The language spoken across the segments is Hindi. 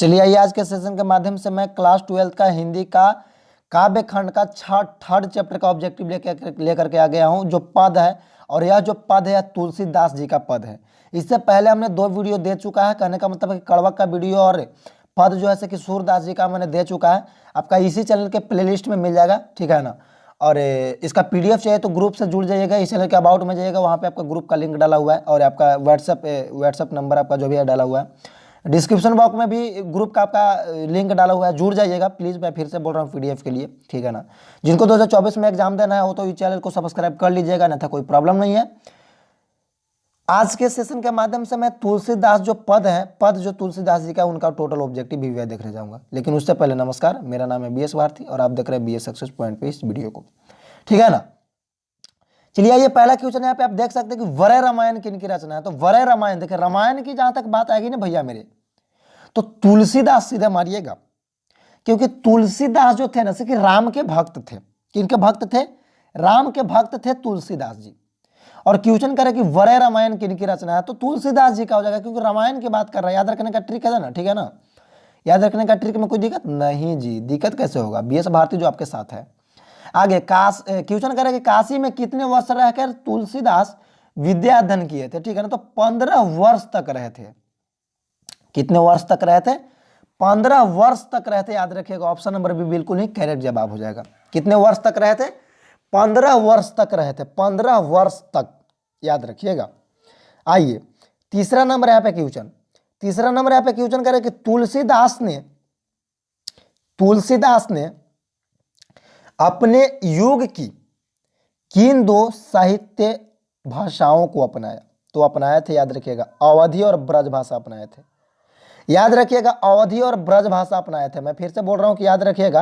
चलिए आइए आज के सेशन के माध्यम से मैं क्लास 12 का हिंदी का काव्य खंड का थर्ड चैप्टर का ऑब्जेक्टिव लेकर के आ गया हूं। जो पद है और यह जो पद है तुलसीदास जी का पद है। इससे पहले हमने 2 वीडियो दे चुका है। कहने का मतलब है कि कड़वा का वीडियो और पद जो है कि सूरदास जी का मैंने दे चुका है। आपका इसी चैनल के प्लेलिस्ट में मिल जाएगा, ठीक है ना। और इसका पीडीएफ चाहिए तो ग्रुप से जुड़ जाइएगा। इस चैनल के अबाउट में जाइएगा, वहाँ पे आपका ग्रुप का लिंक डाला हुआ है और आपका व्हाट्सएप नंबर आपका जो भी है डाला हुआ है। डिस्क्रिप्शन बॉक्स में भी ग्रुप का आपका लिंक डाला हुआ है, जुड़ जाइएगा प्लीज़। मैं फिर से बोल रहा हूँ पीडीएफ के लिए, ठीक है ना। जिनको 2024 में एग्जाम देना है वो तो इस चैनल को सब्सक्राइब कर लीजिएगा, नहीं था कोई प्रॉब्लम नहीं है। आज के सेशन के माध्यम से मैं तुलसीदास जो पद है, पद जो तुलसीदास जी का उनका टोटल ऑब्जेक्टिव भी देखने जाऊंगा। लेकिन उससे पहले नमस्कार, मेरा नाम है बीएस भारती और आप देख रहे हैं बीएस सक्सेस पॉइंट पे इस वीडियो को, ठीक है ना। चलिए ये पहला क्वेश्चन यहाँ पे आप देख सकते हैं कि वरय रामायण किनकी रचना है। तो वरय रामायण, देखिए रामायण की जहां तक बात आएगी ना भैया मेरे, तो तुलसीदास सीधे मारिएगा। क्योंकि तुलसीदास जो थे ना कि राम के भक्त थे। किनके भक्त थे? राम के भक्त थे तुलसीदास जी। और क्वेश्चन करे कि वरय रामायण किनकी रचना है, तो तुलसीदास जी का हो जाएगा, क्योंकि रामायण की बात कर रहा है। याद रखने का ट्रिक है ना, ठीक है ना। याद रखने का ट्रिक में कोई दिक्कत नहीं जी। दिक्कत कैसे होगा? बीएस भारती जो आपके साथ है। आगे क्वेश्चन करे कि काशी में कितने वर्ष रहकर तुलसीदास विद्या अध्ययन किए थे, ठीक है ना। तो 15 वर्ष तक रहे थे। कितने वर्ष तक रहे थे? 15 वर्ष तक रहे थे। याद रखिएगा, ऑप्शन नंबर भी बिल्कुल ही करेक्ट जवाब हो जाएगा। कितने वर्ष तक रहे थे? 15 वर्ष तक रहे थे। 15 वर्ष तक, याद रखिएगा। आइए तीसरा नंबर यहाँ पे क्वेश्चन, तीसरा नंबर यहाँ पे क्वेश्चन करे कि तुलसीदास ने अपने युग की किन 2 साहित्य भाषाओं को अपनाया? तो अपनाए थे, याद रखिएगा, अवधी और ब्रज भाषा अपनाए थे। याद रखिएगा, अवधी और ब्रज भाषा अपनाए थे। मैं फिर से बोल रहा हूं कि याद रखिएगा,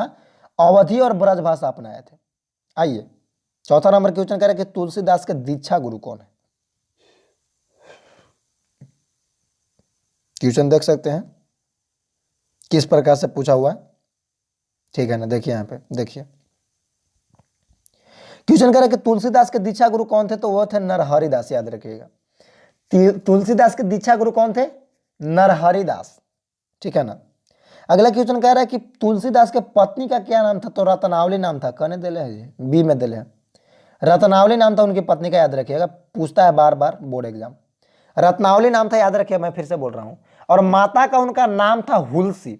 अवधी और ब्रज भाषा अपनाए थे। आइए चौथा नंबर क्वेश्चन करें कि तुलसीदास के दीक्षा गुरु कौन है? क्वेश्चन देख सकते हैं किस प्रकार से पूछा हुआ है, ठीक है ना। देखिए यहां पे देखिए क्वेश्चन करें कि तुलसीदास के दीक्षा गुरु कौन थे, तो वो थे नरहरिदास। याद रखिएगा, तुलसीदास के दीक्षा गुरु कौन थे? नरहरिदास, ठीक है ना। अगला क्वेश्चन कह रहा है कि तुलसीदास के पत्नी का क्या नाम था? तो रत्नावली नाम था। कहने दिले है जी, बी में दिले है, रत्नावली नाम था उनकी पत्नी का। याद रखिएगा, पूछता है बार बार बोर्ड एग्जाम। रत्नावली नाम था, याद रखिएगा, मैं फिर से बोल रहा हूं। और माता का उनका नाम था हुलसी।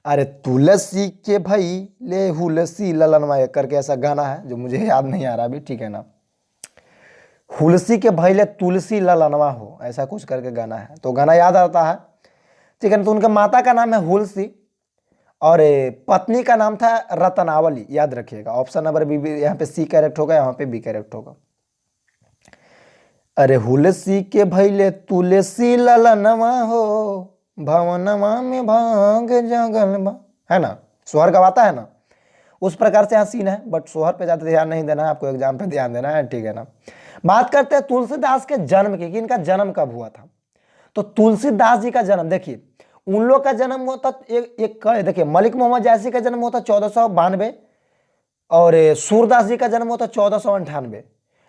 अरे तुलसी के भाई ले हुलसी ललनवा करके ऐसा गाना है जो मुझे याद नहीं आ रहा अभी, ठीक है ना। हुलसी के भाई ले तुलसी ललनवा हो, ऐसा कुछ करके गाना है, तो गाना याद आता है, ठीक है ना। तो उनके माता का नाम है हुलसी और पत्नी का नाम था रत्नावली। याद रखिएगा, ऑप्शन नंबर बी, यहाँ पे सी करेक्ट होगा, यहाँ पे बी करेक्ट होगा। अरे हुलसी के भैले तुलसी ललनवा हो, भवनवा में भांग जगल बा, है ना। सोहर गवाता है ना, उस प्रकार से यहाँ सीन है। बट सोहर पे ज्यादा ध्यान नहीं देना है आपको, एग्जाम पे ध्यान देना है, ठीक है ना। बात करते हैं तुलसीदास के जन्म की, कि इनका जन्म कब हुआ था। तो तुलसीदास जी का जन्म देखिए, उन लोग का जन्म होता देखिए, मलिक मोहम्मद जैसी का जन्म होता 1492 और सूरदास जी का जन्म होता 1498।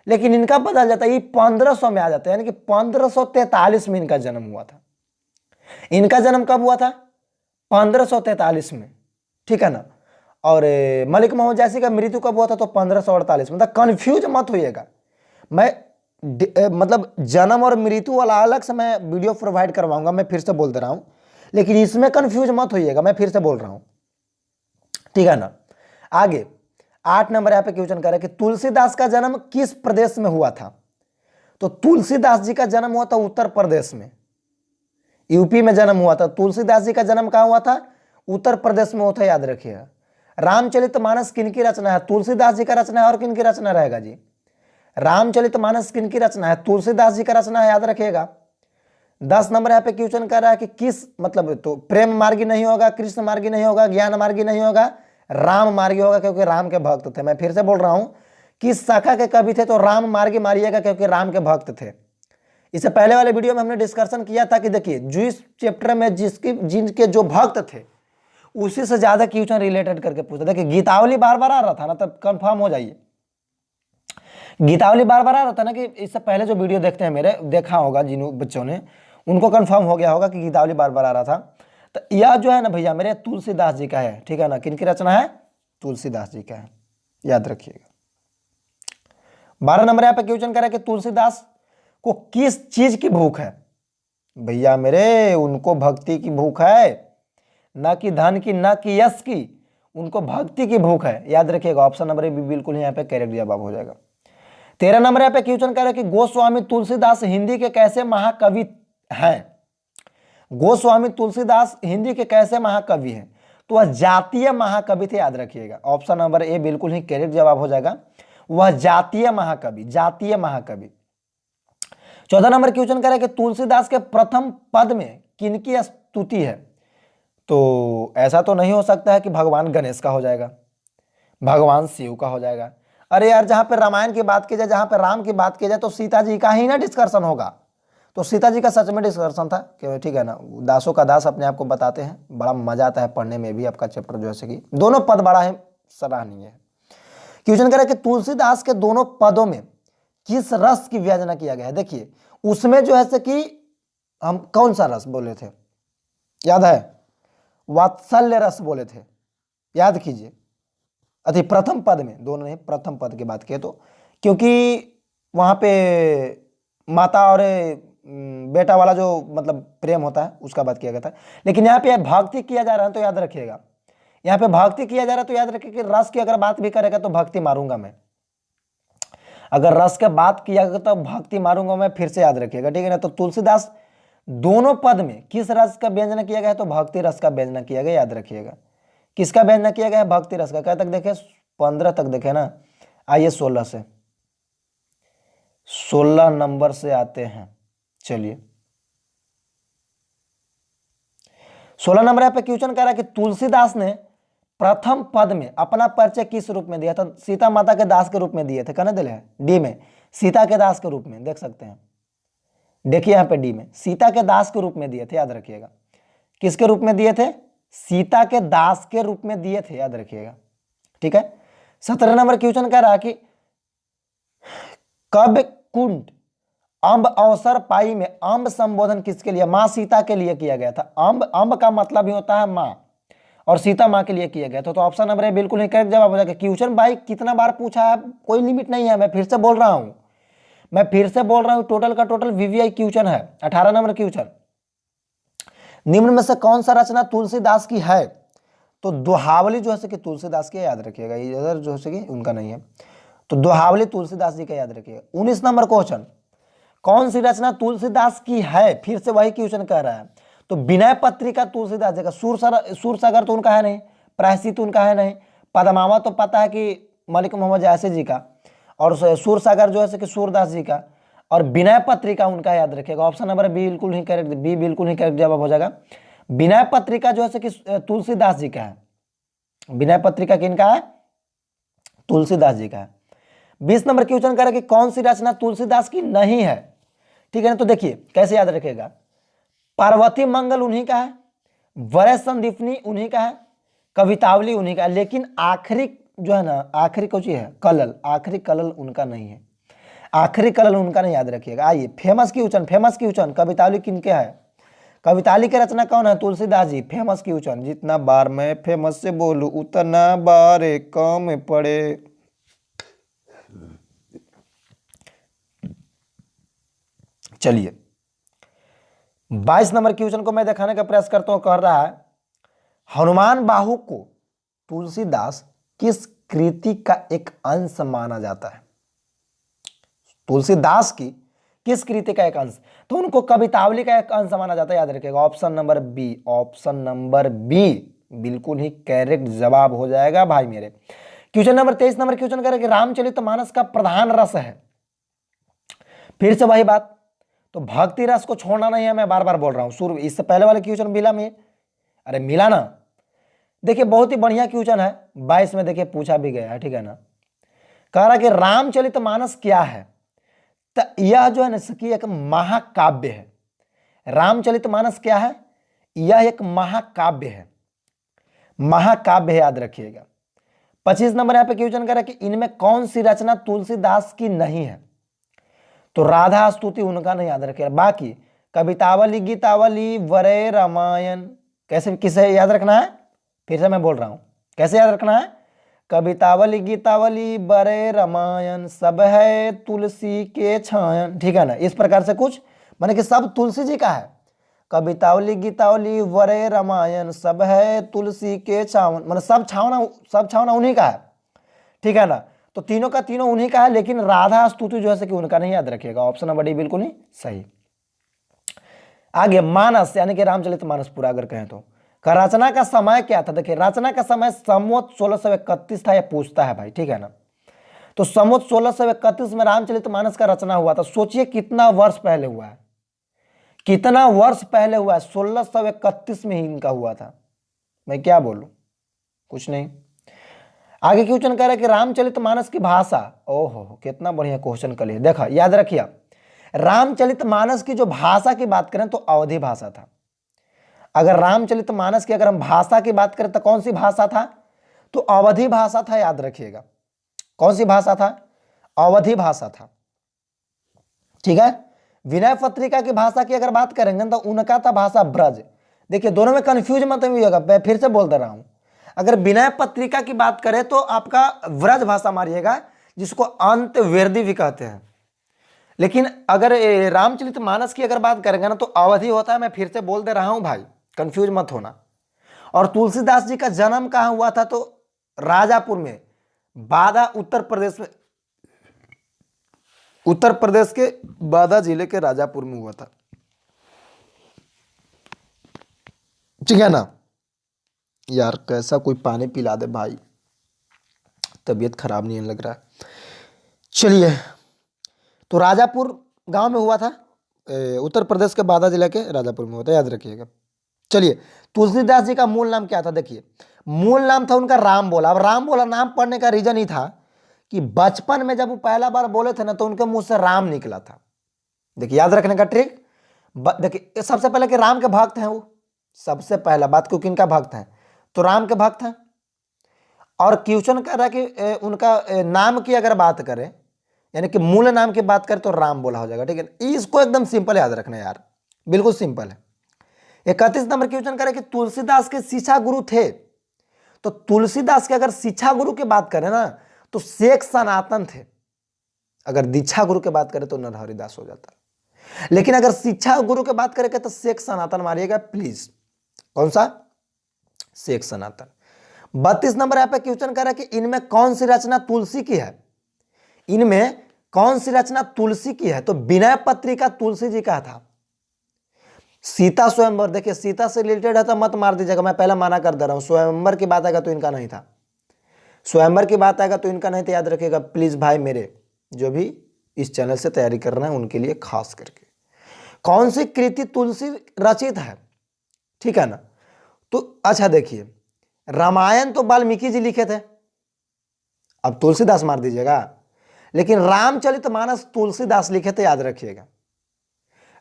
लेकिन इनका बदल जाता है, ये 1500 में आ जाता है, यानी कि 1543 में इनका जन्म हुआ था। इनका जन्म कब हुआ था? 1543 में, ठीक है ना। और मलिक मोहम्मद जैसी का मृत्यु कब हुआ था? तो 1548। मतलब कंफ्यूज मत होइएगा, मैं मतलब जन्म और मृत्यु वाला अलग से मैं वीडियो प्रोवाइड करवाऊंगा, मैं फिर से बोल दे रहा हूं। लेकिन इसमें कंफ्यूज मत होइएगा, मैं फिर से बोल रहा हूं, ठीक है ना। आगे 8 नंबर यहाँ पे क्वेश्चन कर रहे कि तुलसीदास का जन्म किस प्रदेश में हुआ था? तो तुलसीदास जी का जन्म हुआ था उत्तर प्रदेश में, यूपी में जन्म हुआ था। तुलसीदास जी का जन्म कहां हुआ था? उत्तर प्रदेश में हुआ था। याद रखिएगा। रामचरितमानस किनकी रचना है? तुलसीदास जी का रचना है। और किनकी रचना रहेगा जी? रामचरितमानस किनकी रचना है? तुलसीदास जी का रचना है, याद रखिएगा। 10 नंबर यहाँ पे क्वेश्चन कर रहा है कि किस मतलब, तो प्रेम मार्गी नहीं होगा, कृष्ण मार्गी नहीं होगा, ज्ञान मार्गी नहीं होगा, राम मार्गी होगा, क्योंकि राम के भक्त थे। मैं फिर से बोल रहा हूं, किस शाखा के कवि थे? तो राम मार्गी मारिएगा, क्योंकि राम के भक्त थे। इससे पहले वाले वीडियो में हमने डिस्कशन किया था कि देखिए, जिस चैप्टर में जिनके जो भक्त थे उसी से ज्यादा क्वेश्चन रिलेटेड करके पूछा। देखिए गीतावली बार बार आ रहा था ना, तब कंफर्म हो जाइए। गीतावली बार बार आ रहा था ना, कि इससे पहले जो वीडियो देखते हैं मेरे, देखा होगा जिन बच्चों ने, उनको कंफर्म हो गया होगा कि गीतावली बार बार आ रहा था। तो यह जो है ना भैया मेरे तुलसीदास जी का है, ठीक है ना। किनकी रचना है? तुलसीदास जी का है, याद रखिएगा। 12 नंबर यहाँ पे क्वेश्चन कर रहा है कि तुलसीदास को किस चीज की भूख है? भैया मेरे उनको भक्ति की भूख है, ना कि धन की, ना कि यश की, उनको भक्ति की भूख है, याद रखिएगा। ऑप्शन नंबर ए भी बिल्कुल यहाँ पे करेक्ट जवाब हो जाएगा। 13 नंबर यहाँ पे क्वेश्चन कर रहा है कि गोस्वामी तुलसीदास हिंदी के कैसे महाकवि हैं? गोस्वामी तुलसीदास हिंदी के कैसे महाकवि हैं? तो वह जातीय महाकवि थे, याद रखिएगा। ऑप्शन नंबर ए बिल्कुल ही करेक्ट जवाब हो जाएगा, वह जातीय महाकवि, जातीय महाकवि। 14 नंबर क्वेश्चन कर रहा है कि तुलसीदास के प्रथम पद में किनकी स्तुति है? तो ऐसा तो नहीं हो सकता है कि भगवान गणेश का हो जाएगा, भगवान शिव का हो जाएगा। अरे यार, जहां पे रामायण की बात की जाए, जहां पे राम की बात की जाए, तो सीता जी का ही ना डिस्कशन होगा। तो सीता जी का सच में डिस्कशन था कि ठीक है ना, दासों का दास अपने आप को बताते हैं, बड़ा मजा आता है पढ़ने में भी। आपका चैप्टर जो है कि दोनों पद बड़ा है सराहनीय है। क्वेश्चन करें कि तुलसीदास के दोनों पदों में किस रस की विवेचना किया गया है? देखिए उसमें जो है कि हम कौन सा रस बोले थे, याद है? वात्सल्य रस बोले थे, याद कीजिए। अति प्रथम पद में, दोनों ने प्रथम पद की बात की तो, क्योंकि वहां पे माता और बेटा वाला जो मतलब प्रेम होता है उसका बात किया गया था। लेकिन यहाँ पे भक्ति किया जा रहा है तो याद रखिएगा, यहाँ पे भक्ति किया जा रहा है तो याद रखिए कि रस की अगर बात भी करेगा तो भक्ति मारूंगा मैं। अगर रस का बात किया गया तो भक्ति मारूंगा मैं, फिर से याद रखिएगा, ठीक है ना। तो तुलसीदास दोनों पद में किस रस का व्यंजन किया गया है? तो भक्ति रस का व्यंजन किया गया, याद रखिएगा। किसका व्यंजन किया गया है? भक्ति रस का। क्या तक देखे? 15 तक देखे ना। आइए 16 से, 16 नंबर से आते हैं। चलिए 16 नंबर यहाँ पे क्वेश्चन कह रहा है कि तुलसीदास ने प्रथम पद में अपना परिचय किस रूप में दिया था? सीता माता के दास के रूप में दिए थे, कहना दिल है डी में, सीता के दास के रूप में, देख सकते हैं। देखिए यहाँ पे डी में सीता के दास के रूप में दिए थे, याद रखिएगा। किसके रूप में दिए थे? सीता के दास के रूप में दिए थे, याद रखिएगा, ठीक है। 17 नंबर क्वेश्चन कह रहा कि कब कुंड अम्ब अवसर पाई में अम्ब संबोधन किसके लिए? मां सीता के लिए किया गया था। अम्ब, अम्ब का मतलब ही होता है मां, और सीता मां के लिए किया गया था। तो ऑप्शन नंबर ए बिल्कुल ही करेक्ट जवाब हो जाएगा। क्वेश्चन भाई कितना बार पूछा है, कोई लिमिट नहीं है, मैं फिर से बोल रहा हूं, टोटल का टोटल वीवीआई क्वेश्चन है। 18 नंबर क्वेश्चन, निम्न में से कौन सा रचना तुलसीदास की है? तो दोहावली जो है कि तुलसीदास की, याद रखिएगा, इधर जो है कि उनका नहीं है। तो दोहावली तुलसीदास जी का, याद रखिएगा। 19 नंबर क्वेश्चन, कौन सी रचना तुलसीदास की है? फिर से वही क्वेश्चन कह रहा है। तो विनय पत्रिका तुलसीदास जी का। सूरसागर तो उनका है नहीं, प्रायश्चित उनका है नहीं, पदमावा तो पता है कि मलिक मोहम्मद जायसी जी का, और सूरसागर जो है कि सूरदास जी का, और विनय पत्रिका उनका, याद रखिएगा। ऑप्शन नंबर बी बिल्कुल ही करेक्ट, बी बिल्कुल ही करेक्ट जवाब हो जाएगा। विनय पत्रिका जो है कि तुलसीदास जी का है। विनय पत्रिका किनका है? तुलसीदास जी का है। 20 नंबर क्वेश्चन करें कि कौन सी रचना तुलसीदास की नहीं है, ठीक है ना। तो देखिए कैसे याद रखेगा, पार्वती मंगल उन्हीं का है, वरय संदीपनी उन्हीं का है, कवितावली उन्हीं का है, लेकिन आखिरी जो है ना, आखिरी कौन सी है? कलल, आखिरी कलल उनका नहीं है, आखिरी कलल उनका नहीं, याद रखिएगा। आइए फेमस क्वेश्चन कवितावली किनके है? कवितावली के रचना कौन है? तुलसीदास जी। फेमस क्वेश्चन, जितना बार मैं फेमस से बोलूं उतना बार कम पड़े। चलिए 22 नंबर क्वेश्चन को मैं दिखाने का प्रयास करता हूं। कह रहा है हनुमान बाहु को तुलसीदास किस कृति का एक अंश माना जाता है? तुलसीदास की किस कृति का एक अंश? तो उनको कवितावली का एक अंश माना जाता है, याद रखिएगा। Option number B, option number B बिल्कुल ही करेक्ट जवाब हो जाएगा भाई मेरे। क्वेश्चन नंबर 23 नंबर क्वेश्चन करें रामचरितमानस का प्रधान रस है। फिर से वही बात, तो भक्ति रस को छोड़ना नहीं है, मैं बार बार बोल रहा हूं। शुरू इससे पहले वाले क्वेश्चन मिला में, अरे मिला ना। देखिए बहुत ही बढ़िया क्वेश्चन है, 22 में देखिए पूछा भी गया है, ठीक है ना। कह रहा कि रामचरितमानस क्या है? तो यह जो है ना कि एक महाकाव्य है। रामचरितमानस क्या है? यह एक महाकाव्य है, महाकाव्य है, याद रखिएगा। 25 नंबर यहां पे क्वेश्चन कर रहा है कि इनमें कौन सी रचना तुलसीदास की नहीं है? तो राधा स्तुति उनका नहीं, याद रखिएगा। बाकी कवितावली, गीतावली, वरय रामायण, कैसे किसे याद रखना है, फिर से मैं बोल रहा हूं, कैसे याद रखना है, कवितावली गीतावली बड़े रामायण सब है तुलसी के छायन, ठीक है ना, इस प्रकार से कुछ, माने कि सब तुलसी जी का है। कवितावली गीतावली वरे रामायण सब है तुलसी के छावन, मतलब सब छावना उन्हीं का है, ठीक है ना। तो तीनों का तीनों उन्हीं का है, लेकिन राधा स्तुति जो है कि उनका नहीं, याद रखिएगा, ऑप्शन नंबर डी बिल्कुल नहीं सही। आगे मानस यानी कि रामचरितमानस पूरा अगर कहें तो का रचना का समय क्या था, देखिए रचना का समय संवत 1631 था, यह पूछता है भाई, ठीक है ना। तो संवत 1631 में रामचरितमानस का रचना हुआ था। सोचिए कितना वर्ष पहले हुआ है, कितना वर्ष पहले हुआ है, 1631 में ही इनका हुआ था। मैं क्या बोलूं, कुछ नहीं। आगे क्वेश्चन कह रहा है कि रामचरितमानस की भाषा, ओहो कितना बढ़िया क्वेश्चन कर लिया। देखा, याद रखिए, रामचरितमानस की जो भाषा की बात करें तो अवधी भाषा था। अगर रामचरितमानस की अगर हम भाषा की बात करें तो कौन सी भाषा था, तो अवधी भाषा था, याद रखिएगा। कौन सी भाषा था, अवधी भाषा था, ठीक है। विनय पत्रिका की भाषा की अगर बात करेंगे तो उनका था भाषा ब्रज। देखिए दोनों में कंफ्यूज मत होइएगा, मैं फिर से बोल दे रहा हूं, अगर विनय पत्रिका की बात करें तो आपका व्रज भाषा मारिएगा, जिसको अंत वेदी भी कहते हैं। लेकिन अगर रामचरितमानस की अगर बात करेंगे ना तो अवधि होता है। मैं फिर से बोल दे रहा हूं भाई, कंफ्यूज मत होना। और तुलसीदास जी का जन्म कहां हुआ था, तो राजापुर में, बादा उत्तर प्रदेश में, उत्तर प्रदेश के बादा जिले के राजापुर में हुआ था, ठीक है ना। यार कैसा कोई पानी पिला दे भाई, तबीयत खराब नहीं लग रहा है। चलिए, तो राजापुर गांव में हुआ था, उत्तर प्रदेश के बादा जिला के राजापुर में हुआ था, याद रखिएगा। चलिए, तुलसीदास जी का मूल नाम क्या था, देखिए मूल नाम था उनका राम बोला। अब राम बोला नाम पढ़ने का रीजन ही था कि बचपन में जब वो पहला बार बोले थे ना तो उनके मुंह से राम निकला था। देखिए याद रखने का ट्रिक, देखिए सबसे पहले कि राम के भक्त हैं वो, सबसे पहला बात, क्योंकि इनका भक्त हैं तो राम के भक्त हैं। और क्वेश्चन कर रहा है कि उनका नाम की अगर बात करें, यानी कि मूल नाम की बात करें तो राम बोला हो जाएगा, ठीक है। इसको एकदम सिंपल याद रखना यार, बिल्कुल सिंपल है। 31 नंबर क्वेश्चन करें कि तुलसीदास के शिक्षा गुरु थे, तो तुलसीदास के अगर शिक्षा गुरु की बात करें ना तो शेख सनातन थे। अगर दीक्षा गुरु की बात करें तो नरहरिदास हो जाता है, लेकिन अगर शिक्षा गुरु की बात करें तो शेख सनातन मारिएगा प्लीज। कौन सा, शेख सनातन। 32 नंबर यहाँ पे क्वेश्चन कर रहा है कि इनमें कौन सी रचना तुलसी की है, इनमें कौन सी रचना तुलसी की है, तो विनय पत्रिका तुलसी जी का था। सीता स्वयंवर, देखिए सीता से रिलेटेड है तो मत मार दीजिएगा, मैं पहले माना कर दे रहा हूं। स्वयंवर की बात आएगा तो इनका नहीं था, स्वयंवर की बात आएगा तो इनका नहीं था, याद रखिएगा प्लीज भाई। मेरे जो भी इस चैनल से तैयारी कर रहे हैं उनके लिए खास करके, कौन सी कृति तुलसी रचित है, ठीक है ना। तो अच्छा देखिए, रामायण तो वाल्मीकि जी लिखे थे, अब तुलसीदास मार दीजिएगा, लेकिन रामचरितमानस तुलसीदास लिखे थे, याद रखिएगा।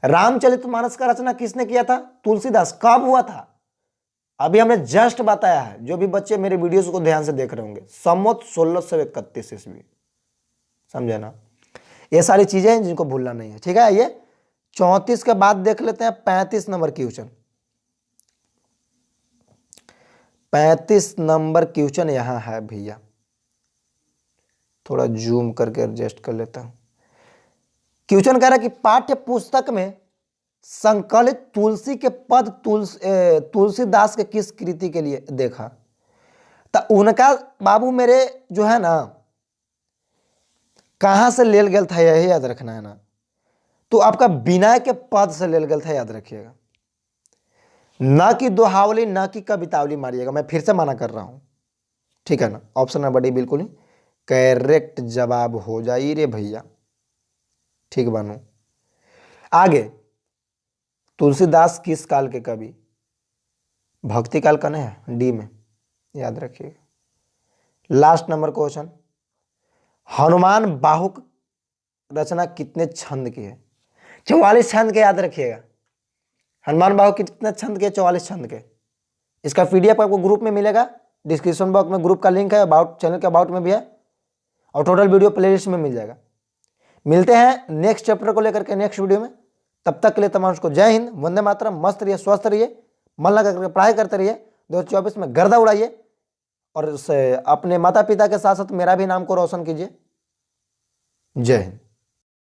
रामचरितमानस का रचना किसने किया था, तुलसीदास। कब हुआ था, अभी हमने जस्ट बताया है, जो भी बच्चे मेरे वीडियोस को ध्यान से देख रहे होंगे, संवत 1631 ईस्वी, समझे ना। ये सारी चीजें हैं जिनको भूलना नहीं है, ठीक है। ये 34 के बाद देख लेते हैं 35 नंबर क्वेश्चन। 35 नंबर क्वेश्चन यहां है भैया, थोड़ा जूम करके एडजस्ट कर लेता हूं। क्वेश्चन कह रहा है कि पाठ्य पुस्तक में संकलित तुलसी के पद तुलसीदास के किस कृति के लिए देखा, तो उनका बाबू मेरे जो है ना कहां से लेल गया था, यही याद रखना है ना। तो आपका विनय के पद से लेल गया था, याद रखिएगा। ना कि दोहावली, ना कि कवितावली मारिएगा, मैं फिर से माना कर रहा हूं, ठीक है ना। ऑप्शन नंबर डी बिल्कुल ही करेक्ट जवाब हो जाइए रे भैया, ठीक बानू। आगे, तुलसीदास किस काल के कवि, भक्ति काल का नहीं, डी में, याद रखिएगा। Last number question, Hanuman Bahuk रचना कितने छंद की है, 44 छंद के, याद रखिएगा। हनुमान बाहुक कितने छंद के, 44 छंद के। इसका पीडीएफ आपको ग्रुप में मिलेगा, डिस्क्रिप्शन बॉक्स में ग्रुप का लिंक है, अबाउट चैनल के अबाउट में भी है, और टोटल वीडियो प्लेलिस्ट में मिल जाएगा। मिलते हैं नेक्स्ट चैप्टर को लेकर के नेक्स्ट वीडियो में, तब तक के लिए तमाम को जय हिंद, वंदे मातरम, मस्त रहिए, स्वस्थ रहिए, मन लगा करके पढ़ाई करते रहिए, 2024 में गर्दा उड़ाइए और अपने माता पिता के साथ साथ मेरा भी नाम को रोशन कीजिए। जय हिंद।